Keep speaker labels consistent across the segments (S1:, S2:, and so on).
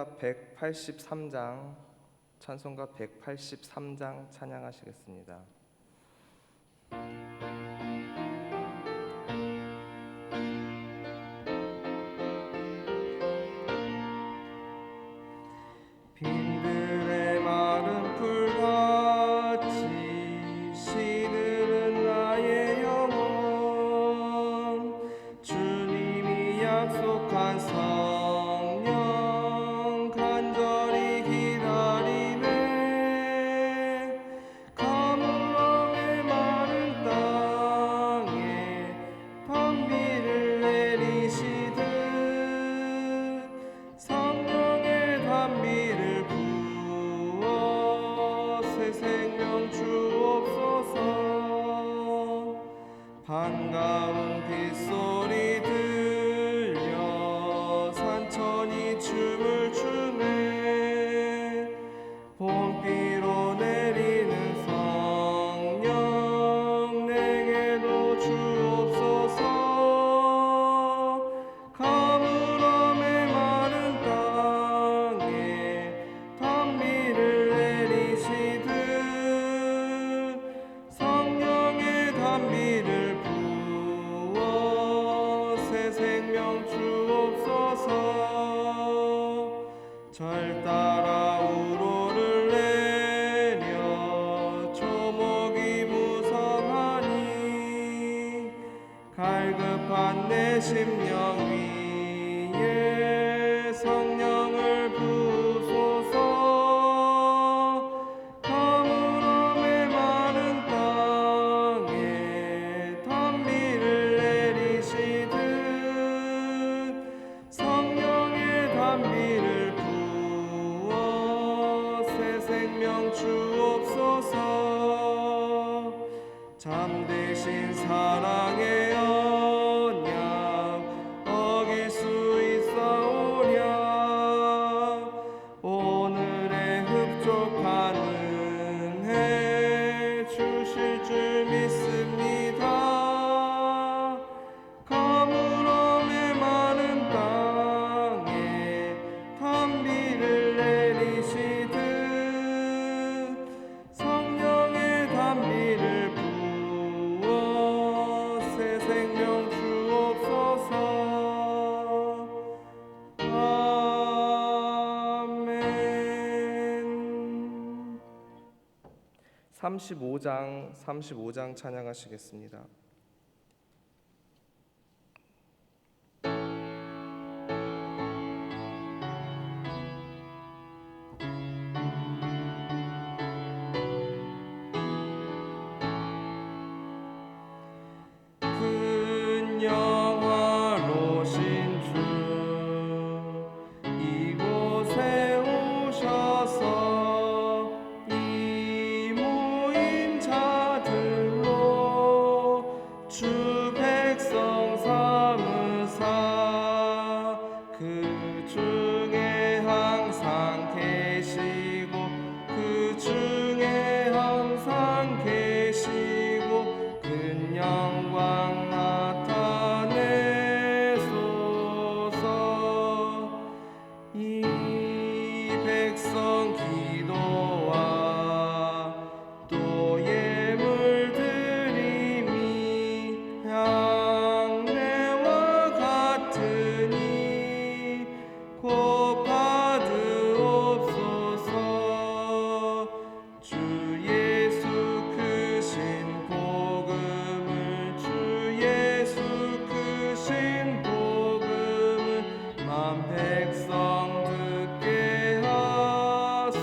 S1: 183장 찬송가 183장 찬양하시겠습니다. 빈들의 마른 풀같이 시들은 나의 영혼, 주님이 약속한 성령 간절히 기다리네. 가물함의 마른 땅에 단비를 내리시듯 성령의 단비를 부어 새 생명 주옵소서. 반가운 빗소리 들려 산천이 춤을 추네. 봄비로 내리는 성령 내게도 주옵소서. 가물함의 마른 땅에 단비를 내리시듯 성령의 단비를 부어 새 생명 주옵소서. 절 따라 우로를 내려 초목이 무성하니 갈급한 내 심령 위에 성령을 부소서. 가물함의 마른 땅에 단비를 내리시듯 성령의 단비를 부어 새 생명 주옵소서. 잠드신 사랑의 언약 어길 수 있사오랴. 오늘의 흡족한 은혜 주실 줄 믿습니다. 가물함의 마른 땅에 단비를 내리시듯 성령의 단비를 부어 새 생명 주옵소서. 아멘. 35장 찬양하시겠습니다. 큰 영화로신 주 이곳에 오셔서 이 모인 자들로 주 백성 삼으사 그 중에 항상 계시고 그 중에 항상 계시고 큰 영광 나타내소서. 이 백성 기도와 또 예물 드림이 향내와 같으니 곧 받으옵소서. 주 예수 크신 복음을 주 예수 크신 복음을 만 백성 듣게 하소서.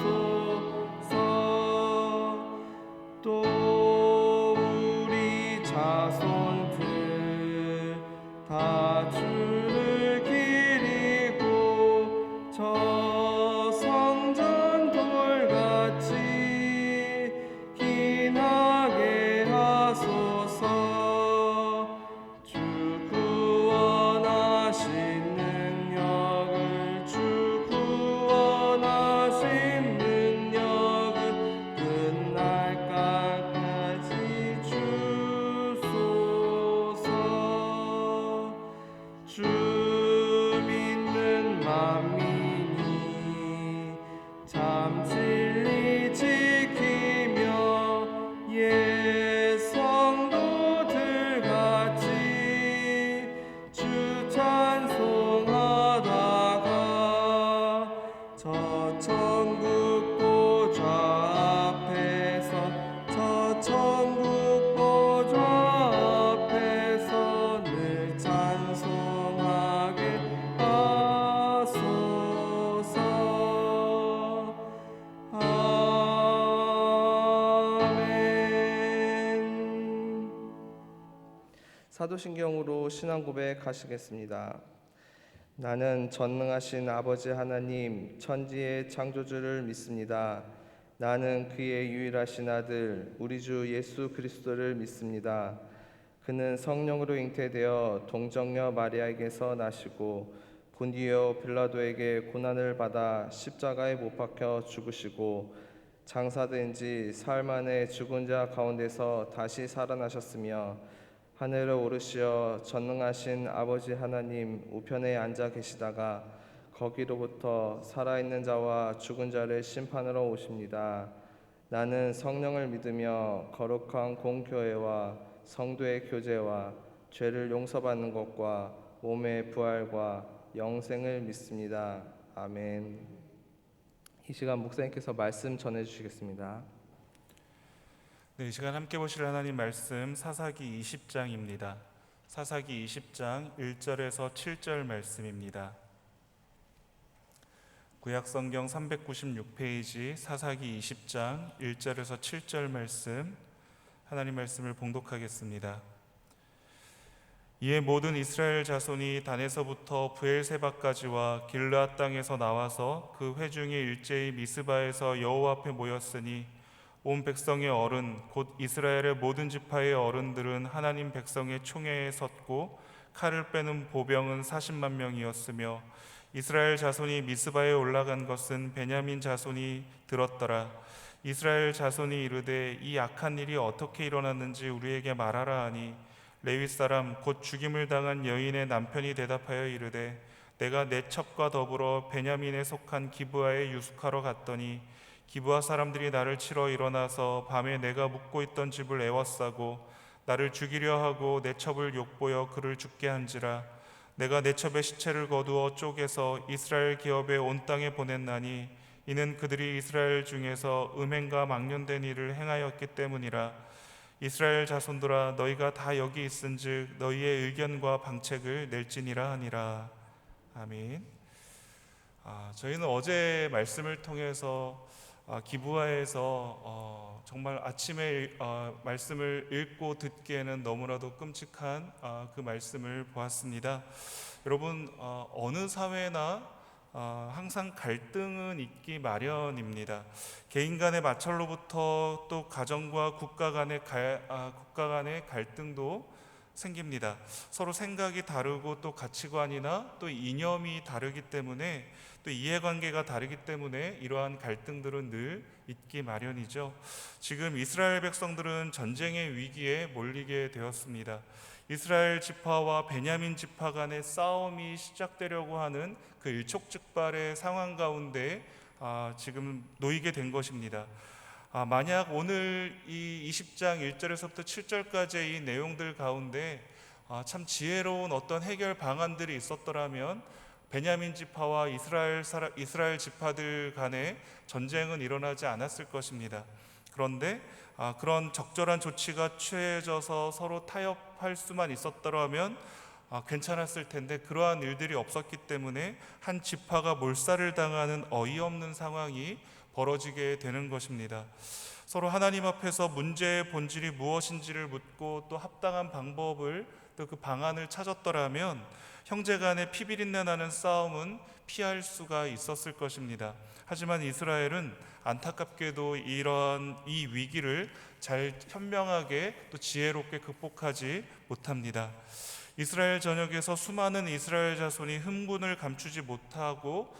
S1: 저 천국 보좌 앞에서 저 천국 보좌 앞에서 늘 찬송하게 하소서. 아멘. 사도신경으로 신앙 고백하시겠습니다. 나는 전능하신 아버지 하나님 천지의 창조주를 믿습니다. 나는 그의 유일하신 아들 우리 주 예수 그리스도를 믿습니다. 그는 성령으로 잉태되어 동정녀 마리아에게서 나시고 본디오 빌라도에게 고난을 받아 십자가에 못 박혀 죽으시고 장사된 지 사흘 만에 죽은 자 가운데서 다시 살아나셨으며 하늘로 오르시어 전능하신 아버지 하나님 우편에 앉아 계시다가 거기로부터 살아있는 자와 죽은 자를 심판하러 오십니다. 나는 성령을 믿으며 거룩한 공교회와 성도의 교제와 죄를 용서받는 것과 몸의 부활과 영생을 믿습니다. 아멘. 이 시간 목사님께서 말씀 전해주시겠습니다.
S2: 네, 이 시간 함께 보실 하나님 말씀 사사기 20장입니다. 사사기 20장 1절에서 7절 말씀입니다. 구약성경 396페이지 사사기 20장 1절에서 7절 말씀, 하나님 말씀을 봉독하겠습니다. 이에 모든 이스라엘 자손이 단에서부터 브엘세바까지와 길르앗 땅에서 나와서 그 회중이 일제히 미스바에서 여호와 앞에 모였으니 온 백성의 어른 곧 이스라엘의 모든 지파의 어른들은 하나님 백성의 총회에 섰고 칼을 빼는 보병은 40만 명이었으며 이스라엘 자손이 미스바에 올라간 것은 베냐민 자손이 들었더라. 이스라엘 자손이 이르되 이 악한 일이 어떻게 일어났는지 우리에게 말하라 하니 레위 사람 곧 죽임을 당한 여인의 남편이 대답하여 이르되 내가 내 첩과 더불어 베냐민에 속한 기브아에 유숙하러 갔더니 기브아 사람들이 나를 치러 일어나서 밤에 내가 묵고 있던 집을 에워싸고 나를 죽이려 하고 내 첩을 욕보여 그를 죽게 한지라. 내가 내 첩의 시체를 거두어 쪼개서 이스라엘 기업에 온 땅에 보냈나니 이는 그들이 이스라엘 중에서 음행과 망령된 일을 행하였기 때문이라. 이스라엘 자손들아 너희가 다 여기 있은즉 너희의 의견과 방책을 낼지니라 하니라. 아멘. 저희는 어제 말씀을 통해서 기브아에서 정말 아침에 말씀을 읽고 듣기에는 너무나도 끔찍한 그 말씀을 보았습니다. 여러분, 어느 사회나 항상 갈등은 있기 마련입니다. 개인 간의 마찰로부터 또 가정과 국가 간의 갈등도 생깁니다. 서로 생각이 다르고 또 가치관이나 또 이념이 다르기 때문에 또 이해관계가 다르기 때문에 이러한 갈등들은 늘 있기 마련이죠. 지금 이스라엘 백성들은 전쟁의 위기에 몰리게 되었습니다. 이스라엘 지파와 베냐민 지파 간의 싸움이 시작되려고 하는 그 일촉즉발의 상황 가운데 지금 놓이게 된 것입니다. 만약 오늘 이 20장 1절에서부터 7절까지의 이 내용들 가운데 참 지혜로운 어떤 해결 방안들이 있었더라면 베냐민 지파와 이스라엘 지파들 간의 전쟁은 일어나지 않았을 것입니다. 그런데 그런 적절한 조치가 취해져서 서로 타협할 수만 있었더라면 괜찮았을 텐데 그러한 일들이 없었기 때문에 한 지파가 몰살을 당하는 어이없는 상황이 벌어지게 되는 것입니다. 서로 하나님 앞에서 문제의 본질이 무엇인지를 묻고 또 합당한 방법을 또 그 방안을 찾았더라면 형제간의 피비린내 나는 싸움은 피할 수가 있었을 것입니다. 하지만 이스라엘은 안타깝게도 이러한 이 위기를 잘 현명하게 또 지혜롭게 극복하지 못합니다. 이스라엘 전역에서 수많은 이스라엘 자손이 흥분을 감추지 못하고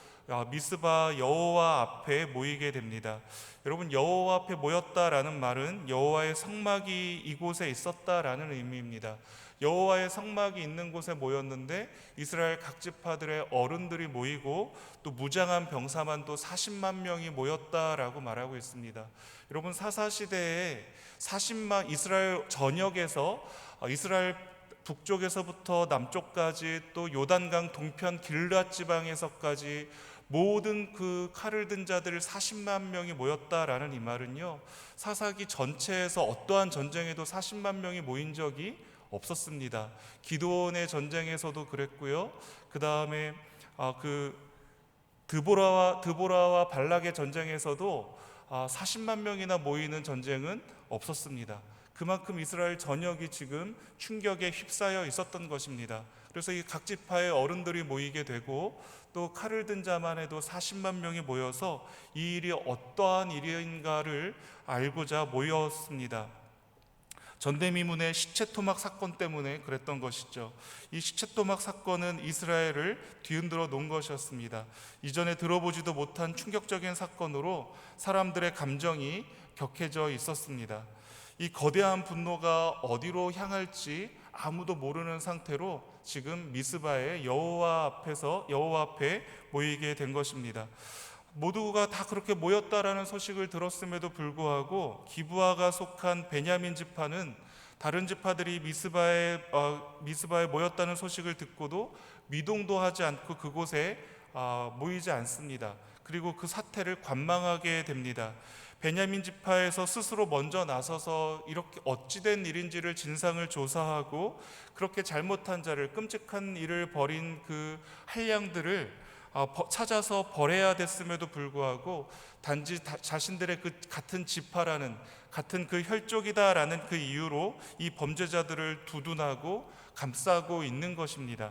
S2: 미스바 여호와 앞에 모이게 됩니다. 여러분, 여호와 앞에 모였다라는 말은 여호와의 성막이 이곳에 있었다라는 의미입니다. 여호와의 성막이 있는 곳에 모였는데 이스라엘 각 지파들의 어른들이 모이고 또 무장한 병사만도 40만 명이 모였다라고 말하고 있습니다. 여러분, 사사시대에 40만 이스라엘 전역에서 이스라엘 북쪽에서부터 남쪽까지 또 요단강 동편 길르앗 지방에서까지 모든 그 칼을 든 자들 40만 명이 모였다라는 이 말은요, 사사기 전체에서 어떠한 전쟁에도 40만 명이 모인 적이 없었습니다. 기드온의 전쟁에서도 그랬고요. 그 다음에 그 드보라와 발락의 전쟁에서도 40만 명이나 모이는 전쟁은 없었습니다. 그만큼 이스라엘 전역이 지금 충격에 휩싸여 있었던 것입니다. 그래서 이 각 지파의 어른들이 모이게 되고 또 칼을 든 자만 해도 40만 명이 모여서 이 일이 어떠한 일인가를 알고자 모였습니다. 전대미문의 시체토막 사건 때문에 그랬던 것이죠. 이 시체토막 사건은 이스라엘을 뒤흔들어 놓은 것이었습니다. 이전에 들어보지도 못한 충격적인 사건으로 사람들의 감정이 격해져 있었습니다. 이 거대한 분노가 어디로 향할지 아무도 모르는 상태로 지금 미스바의 여호와 앞에 모이게 된 것입니다. 모두가 다 그렇게 모였다라는 소식을 들었음에도 불구하고 기브아가 속한 베냐민 지파는 다른 지파들이 미스바에 모였다는 소식을 듣고도 미동도 하지 않고 그곳에 모이지 않습니다. 그리고 그 사태를 관망하게 됩니다. 베냐민 지파에서 스스로 먼저 나서서 이렇게 어찌된 일인지를 진상을 조사하고 그렇게 잘못한 자를, 끔찍한 일을 벌인 그 한량들을 찾아서 벌해야 됐음에도 불구하고 단지 자신들의 그 같은 지파라는, 같은 그 혈족이다라는 그 이유로 이 범죄자들을 두둔하고 감싸고 있는 것입니다.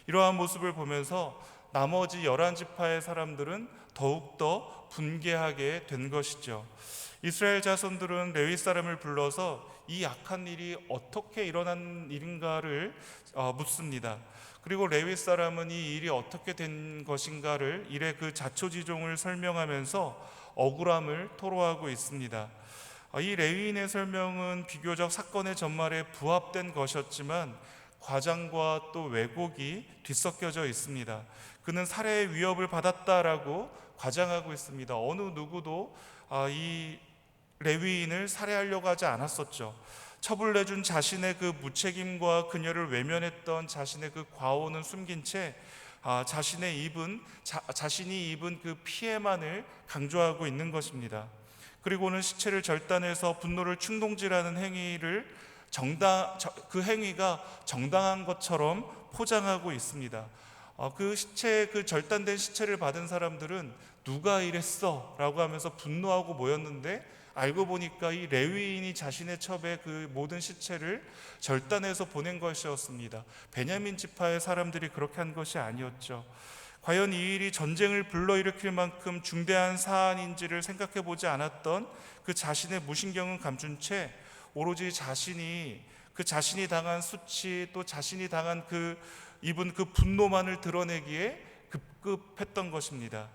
S2: 이러한 모습을 보면서 나머지 11지파의 사람들은 더욱더 분개하게 된 것이죠. 이스라엘 자손들은 레위 사람을 불러서 이 악한 일이 어떻게 일어난 일인가를 묻습니다. 그리고 레위 사람은 이 일이 어떻게 된 것인가를, 일의 그 자초지종을 설명하면서 억울함을 토로하고 있습니다. 이 레위인의 설명은 비교적 사건의 전말에 부합된 것이었지만 과장과 또 왜곡이 뒤섞여져 있습니다. 그는 살해의 위협을 받았다라고 과장하고 있습니다. 어느 누구도 이 레위인을 살해하려고 하지 않았었죠. 첩을 내준 자신의 그 무책임과 그녀를 외면했던 자신의 그 과오는 숨긴 채 자신이 입은 그 피해만을 강조하고 있는 것입니다. 그리고는 시체를 절단해서 분노를 충동질하는 그 행위가 정당한 것처럼 포장하고 있습니다. 그 절단된 시체를 받은 사람들은 누가 이랬어? 라고 하면서 분노하고 모였는데 알고 보니까 이 레위인이 자신의 첩에 그 모든 시체를 절단해서 보낸 것이었습니다. 베냐민 지파의 사람들이 그렇게 한 것이 아니었죠. 과연 이 일이 전쟁을 불러일으킬 만큼 중대한 사안인지를 생각해 보지 않았던 그 자신의 무신경은 감춘 채 오로지 자신이 당한 수치, 또 자신이 당한 입은 그 분노만을 드러내기에 급급했던 것입니다.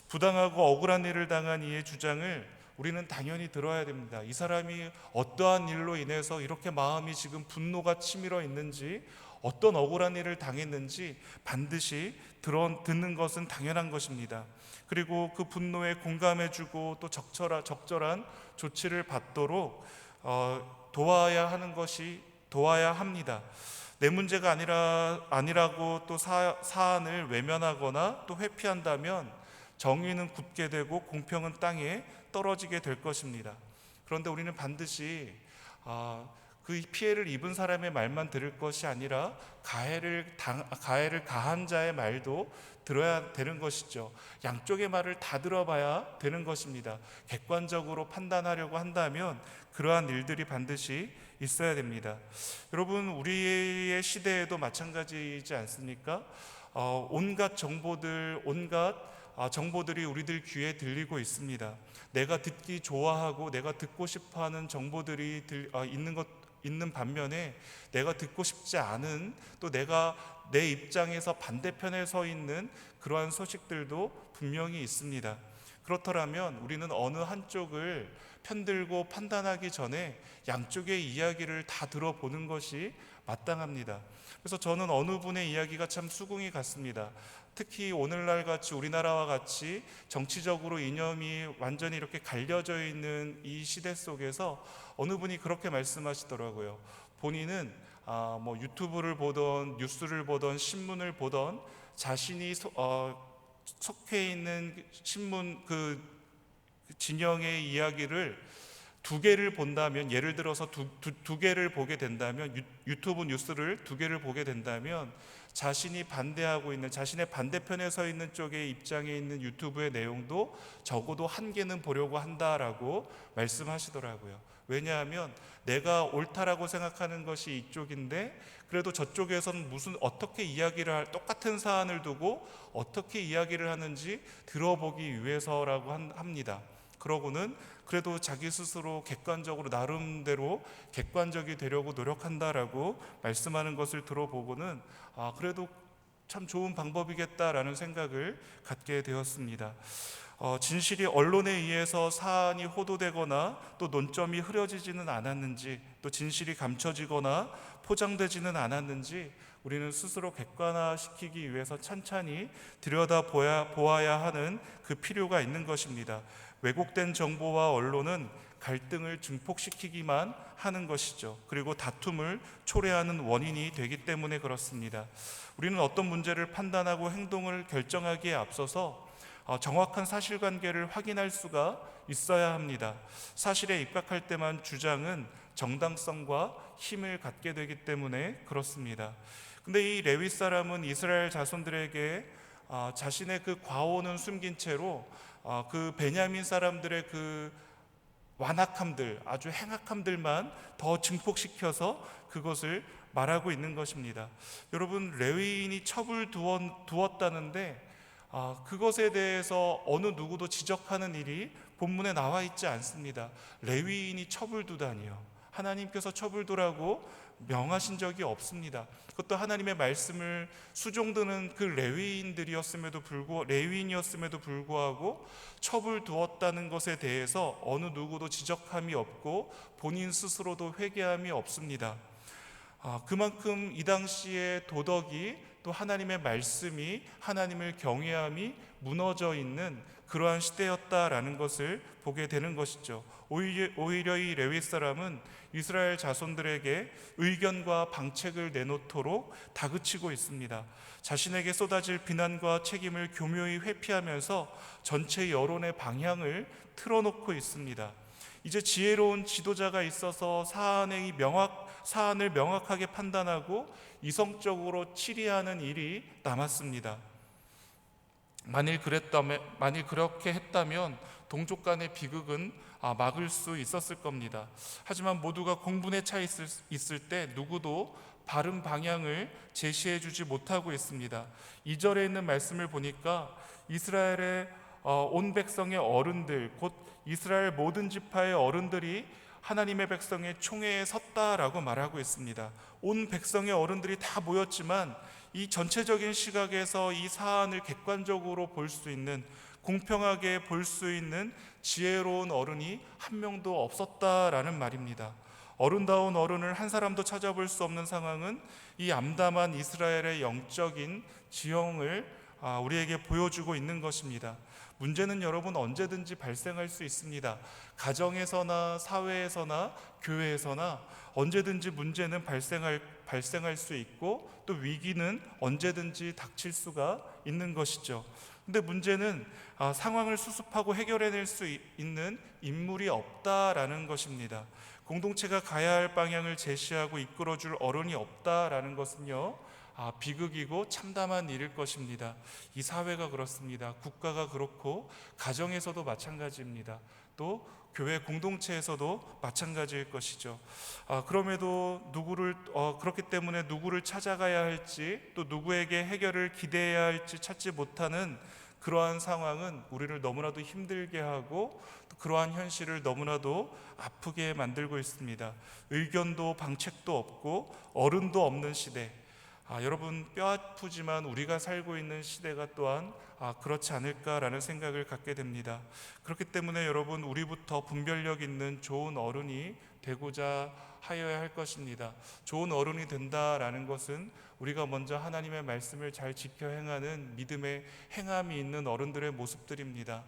S2: 부당하고 억울한 일을 당한 이의 주장을 우리는 당연히 들어야 됩니다. 이 사람이 어떠한 일로 인해서 이렇게 마음이 지금 분노가 치밀어 있는지, 어떤 억울한 일을 당했는지 반드시 듣는 것은 당연한 것입니다. 그리고 그 분노에 공감해주고 또 적절한 조치를 받도록 도와야 합니다. 내 문제가 아니라고 또 사안을 외면하거나 또 회피한다면 정의는 굳게 되고 공평은 땅에 떨어지게 될 것입니다. 그런데 우리는 반드시 그 피해를 입은 사람의 말만 들을 것이 아니라 가해를 가한 자의 말도 들어야 되는 것이죠. 양쪽의 말을 다 들어봐야 되는 것입니다. 객관적으로 판단하려고 한다면 그러한 일들이 반드시 있어야 됩니다. 여러분, 우리의 시대에도 마찬가지이지 않습니까? 온갖 정보들이 우리들 귀에 들리고 있습니다. 내가 듣기 좋아하고 내가 듣고 싶어하는 정보들이 있는 반면에 내가 듣고 싶지 않은, 또 내가 내 입장에서 반대편에 서 있는 그러한 소식들도 분명히 있습니다. 그렇더라면 우리는 어느 한쪽을 편들고 판단하기 전에 양쪽의 이야기를 다 들어보는 것이 마땅합니다. 그래서 저는 어느 분의 이야기가 참 수긍이 갔습니다. 특히 오늘날 같이, 우리나라와 같이 정치적으로 이념이 완전히 이렇게 갈려져 있는 이 시대 속에서 어느 분이 그렇게 말씀하시더라고요. 본인은 유튜브를 보던, 뉴스를 보던, 신문을 보던 자신이 속해 있는 신문 그 진영의 이야기를 두 개를 본다면, 예를 들어서 두 개를 보게 된다면, 유튜브 뉴스를 두 개를 보게 된다면 자신이 반대하고 있는, 자신의 반대편에 서 있는 쪽의 입장에 있는 유튜브의 내용도 적어도 한 개는 보려고 한다라고 말씀하시더라고요. 왜냐하면 내가 옳다라고 생각하는 것이 이쪽인데 그래도 저쪽에서는 어떻게 이야기를 똑같은 사안을 두고 어떻게 이야기를 하는지 들어보기 위해서라고 합니다. 그러고는 그래도 자기 스스로 객관적으로, 나름대로 객관적이 되려고 노력한다라고 말씀하는 것을 들어보고는 그래도 참 좋은 방법이겠다라는 생각을 갖게 되었습니다. 진실이 언론에 의해서 사안이 호도되거나 또 논점이 흐려지지는 않았는지, 또 진실이 감춰지거나 포장되지는 않았는지 우리는 스스로 객관화시키기 위해서 찬찬히 들여다보아야 하는 그 필요가 있는 것입니다. 왜곡된 정보와 언론은 갈등을 증폭시키기만 하는 것이죠. 그리고 다툼을 초래하는 원인이 되기 때문에 그렇습니다. 우리는 어떤 문제를 판단하고 행동을 결정하기에 앞서서 정확한 사실관계를 확인할 수가 있어야 합니다. 사실에 입각할 때만 주장은 정당성과 힘을 갖게 되기 때문에 그렇습니다. 근데 이 레위 사람은 이스라엘 자손들에게 자신의 그 과오는 숨긴 채로 그 베냐민 사람들의 그 완악함들, 아주 행악함들만 더 증폭시켜서 그것을 말하고 있는 것입니다. 여러분, 레위인이 첩을 두었다는데 그것에 대해서 어느 누구도 지적하는 일이 본문에 나와 있지 않습니다. 레위인이 첩을 두다니요. 하나님께서 첩을 두라고 명하신 적이 없습니다. 그것도 하나님의 말씀을 수종드는 그 레위인이었음에도 불구하고 첩을 두었다는 것에 대해서 어느 누구도 지적함이 없고 본인 스스로도 회개함이 없습니다. 그만큼 이 당시의 도덕이, 또 하나님의 말씀이, 하나님을 경외함이 무너져 있는 그러한 시대였다라는 것을 보게 되는 것이죠. 오히려 이 레위 사람은 이스라엘 자손들에게 의견과 방책을 내놓도록 다그치고 있습니다. 자신에게 쏟아질 비난과 책임을 교묘히 회피하면서 전체 여론의 방향을 틀어놓고 있습니다. 이제 지혜로운 지도자가 있어서 사안을 명확하게 판단하고 이성적으로 치리하는 일이 남았습니다. 만일 그렇게 했다면 동족 간의 비극은 막을 수 있었을 겁니다. 하지만 모두가 공분에 차 있을 때 누구도 바른 방향을 제시해 주지 못하고 있습니다. 2절에 있는 말씀을 보니까 이스라엘의 온 백성의 어른들, 곧 이스라엘 모든 지파의 어른들이 하나님의 백성의 총회에 섰다라고 말하고 있습니다. 온 백성의 어른들이 다 모였지만 이 전체적인 시각에서 이 사안을 객관적으로 볼 수 있는, 공평하게 볼 수 있는 지혜로운 어른이 한 명도 없었다라는 말입니다. 어른다운 어른을 한 사람도 찾아볼 수 없는 상황은 이 암담한 이스라엘의 영적인 지형을 우리에게 보여주고 있는 것입니다. 문제는 여러분 언제든지 발생할 수 있습니다. 가정에서나 사회에서나 교회에서나 언제든지 문제는 발생할 수 있고 또 위기는 언제든지 닥칠 수가 있는 것이죠. 근데 문제는 상황을 수습하고 해결해낼 수 있는 인물이 없다라는 것입니다. 공동체가 가야 할 방향을 제시하고 이끌어줄 어른이 없다라는 것은요, 비극이고 참담한 일일 것입니다. 이 사회가 그렇습니다. 국가가 그렇고 가정에서도 마찬가지입니다. 또 교회 공동체에서도 마찬가지일 것이죠. 그럼에도 그렇기 때문에 누구를 찾아가야 할지, 또 누구에게 해결을 기대해야 할지 찾지 못하는 그러한 상황은 우리를 너무나도 힘들게 하고 또 그러한 현실을 너무나도 아프게 만들고 있습니다. 의견도 방책도 없고 어른도 없는 시대. 여러분, 뼈아프지만 우리가 살고 있는 시대가 또한 그렇지 않을까라는 생각을 갖게 됩니다. 그렇기 때문에 여러분, 우리부터 분별력 있는 좋은 어른이 되고자 하여야 할 것입니다. 좋은 어른이 된다라는 것은 우리가 먼저 하나님의 말씀을 잘 지켜 행하는 믿음의 행함이 있는 어른들의 모습들입니다.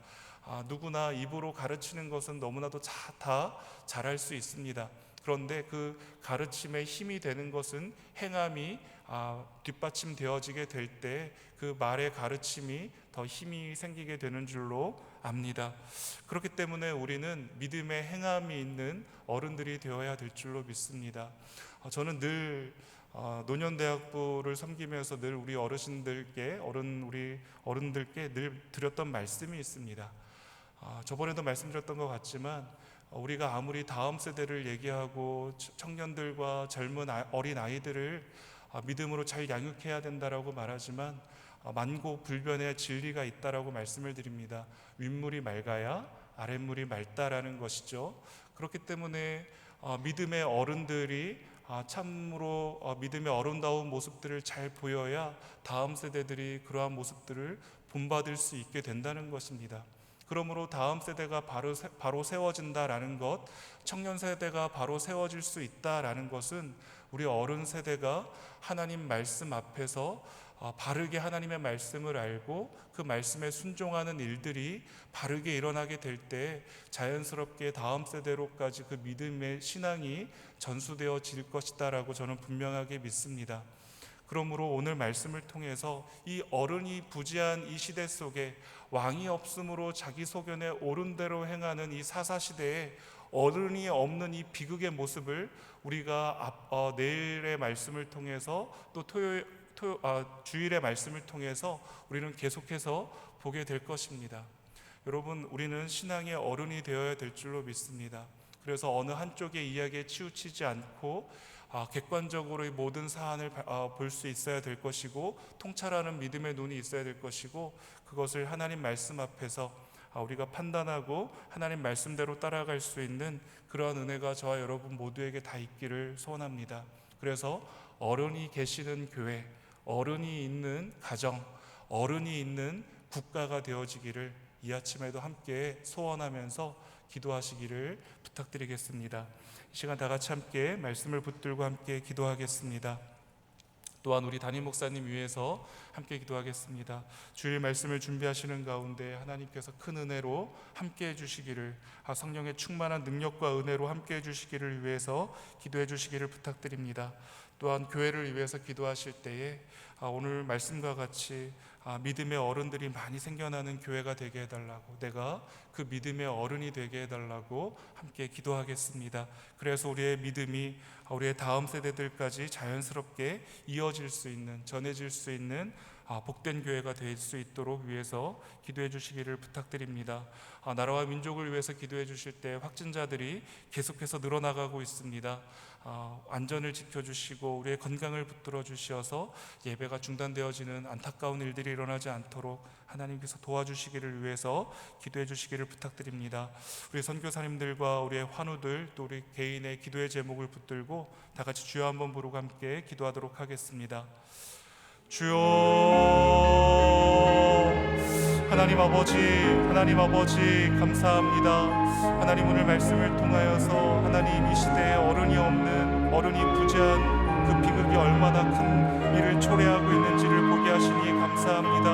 S2: 누구나 입으로 가르치는 것은 너무나도 다 잘할 수 있습니다. 그런데 그 가르침의 힘이 되는 것은 행함이 뒷받침되어지게 될 때 그 말의 가르침이 더 힘이 생기게 되는 줄로 압니다. 그렇기 때문에 우리는 믿음의 행함이 있는 어른들이 되어야 될 줄로 믿습니다. 저는 늘 노년대학부를 섬기면서 늘 우리 어르신들께 우리 어른들께 늘 드렸던 말씀이 있습니다. 저번에도 말씀드렸던 것 같지만 우리가 아무리 다음 세대를 얘기하고 청년들과 젊은 어린 아이들을 믿음으로 잘 양육해야 된다라고 말하지만 만고불변의 진리가 있다라고 말씀을 드립니다. 윗물이 맑아야 아랫물이 맑다라는 것이죠. 그렇기 때문에 믿음의 어른들이 참으로 믿음의 아름다운 모습들을 잘 보여야 다음 세대들이 그러한 모습들을 본받을 수 있게 된다는 것입니다. 그러므로 다음 세대가 바로 세워진다라는 것, 청년 세대가 바로 세워질 수 있다라는 것은 우리 어른 세대가 하나님 말씀 앞에서 바르게 하나님의 말씀을 알고 그 말씀에 순종하는 일들이 바르게 일어나게 될 때 자연스럽게 다음 세대로까지 그 믿음의 신앙이 전수되어질 것이다라고 저는 분명하게 믿습니다. 그러므로 오늘 말씀을 통해서 이 어른이 부재한 이 시대 속에 왕이 없으므로 자기 소견에 옳은 대로 행하는 이 사사시대에 어른이 없는 이 비극의 모습을 우리가 내일의 말씀을 통해서 또 주일의 말씀을 통해서 우리는 계속해서 보게 될 것입니다. 여러분, 우리는 신앙의 어른이 되어야 될 줄로 믿습니다. 그래서 어느 한쪽의 이야기에 치우치지 않고 객관적으로 이 모든 사안을 볼 수 있어야 될 것이고 통찰하는 믿음의 눈이 있어야 될 것이고 그것을 하나님 말씀 앞에서 우리가 판단하고 하나님 말씀대로 따라갈 수 있는 그러한 은혜가 저와 여러분 모두에게 다 있기를 소원합니다. 그래서 어른이 계시는 교회, 어른이 있는 가정, 어른이 있는 국가가 되어지기를 이 아침에도 함께 소원하면서 기도하시기를 부탁드리겠습니다. 이 시간 다 같이 함께 말씀을 붙들고 함께 기도하겠습니다. 또한 우리 담임 목사님 위해서 함께 기도하겠습니다. 주일 말씀을 준비하시는 가운데 하나님께서 큰 은혜로 함께 해주시기를, 성령의 충만한 능력과 은혜로 함께 해주시기를 위해서 기도해 주시기를 부탁드립니다. 또한 교회를 위해서 기도하실 때에 오늘 말씀과 같이 믿음의 어른들이 많이 생겨나는 교회가 되게 해달라고, 내가 그 믿음의 어른이 되게 해달라고 함께 기도하겠습니다. 그래서 우리의 믿음이 우리의 다음 세대들까지 자연스럽게 이어질 수 있는, 전해질 수 있는 복된 교회가 될 수 있도록 위해서 기도해 주시기를 부탁드립니다. 나라와 민족을 위해서 기도해 주실 때 확진자들이 계속해서 늘어나가고 있습니다. 안전을 지켜주시고 우리의 건강을 붙들어 주셔서 예배가 중단되어지는 안타까운 일들이 일어나지 않도록 하나님께서 도와주시기를 위해서 기도해 주시기를 부탁드립니다. 우리 선교사님들과 우리의 환우들, 또 우리 개인의 기도의 제목을 붙들고 다 같이 주여 한번 부르고 함께 기도하도록 하겠습니다. 주여, 하나님 아버지 감사합니다. 하나님, 오늘 말씀을 통하여서 하나님 이 시대에 어른이 없는, 어른이 부재한 그 비극이 얼마나 큰 일을 초래하고 있는지를 보게 하시니 감사합니다.